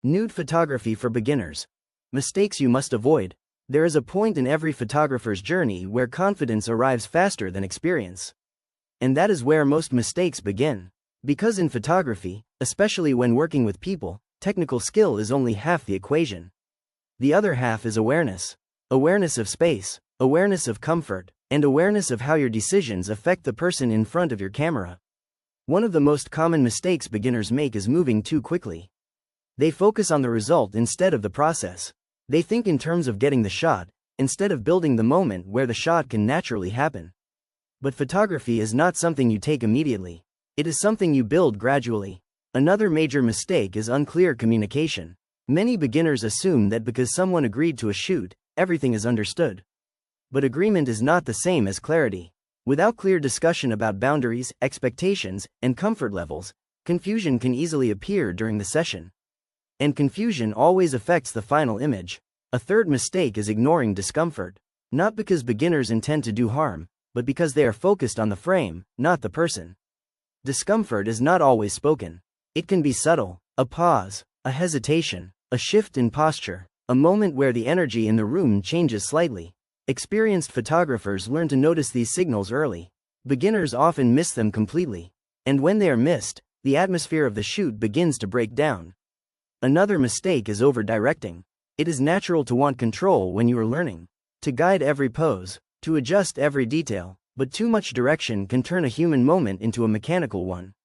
Nude photography for beginners. Mistakes you must avoid. There is a point in every photographer's journey where confidence arrives faster than experience. And that is where most mistakes begin. Because in photography, especially when working with people, technical skill is only half the equation. The other half is awareness. Awareness of space, awareness of comfort, and awareness of how your decisions affect the person in front of your camera. One of the most common mistakes beginners make is moving too quickly. They focus on the result instead of the process. They think in terms of getting the shot, instead of building the moment where the shot can naturally happen. But photography is not something you take immediately. It is something you build gradually. Another major mistake is unclear communication. Many beginners assume that because someone agreed to a shoot, everything is understood. But agreement is not the same as clarity. Without clear discussion about boundaries, expectations, and comfort levels, confusion can easily appear during the session. And confusion always affects the final image. A third mistake is ignoring discomfort. Not because beginners intend to do harm, but because they are focused on the frame, not the person. Discomfort is not always spoken. It can be subtle, a pause, a hesitation, a shift in posture, a moment where the energy in the room changes slightly. Experienced photographers learn to notice these signals early. Beginners often miss them completely. And when they are missed, the atmosphere of the shoot begins to break down. Another mistake is over-directing. It is natural to want control when you are learning, to guide every pose, to adjust every detail, but too much direction can turn a human moment into a mechanical one.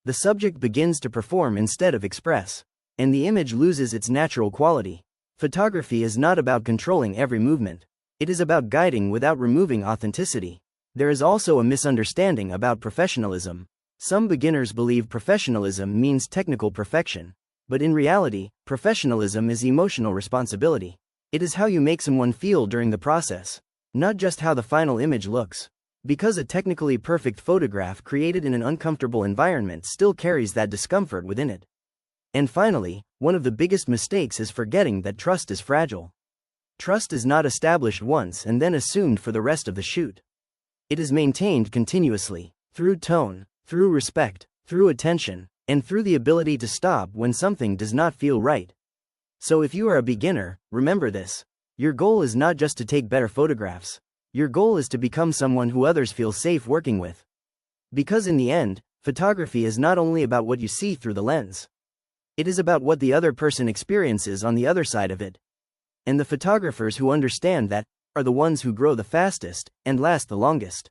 The subject begins to perform instead of express, and the image loses its natural quality. Photography is not about controlling every movement. It is about guiding without removing authenticity. There is also a misunderstanding about professionalism. Some beginners believe professionalism means technical perfection. But in reality, professionalism is emotional responsibility. It is how you make someone feel during the process, not just how the final image looks. Because a technically perfect photograph created in an uncomfortable environment still carries that discomfort within it. And finally, one of the biggest mistakes is forgetting that trust is fragile. Trust is not established once and then assumed for the rest of the shoot. It is maintained continuously, through tone, through respect, through attention, and through the ability to stop when something does not feel right. So if you are a beginner, remember this. Your goal is not just to take better photographs. Your goal is to become someone who others feel safe working with. Because in the end, photography is not only about what you see through the lens. It is about what the other person experiences on the other side of it. And the photographers who understand that are the ones who grow the fastest and last the longest.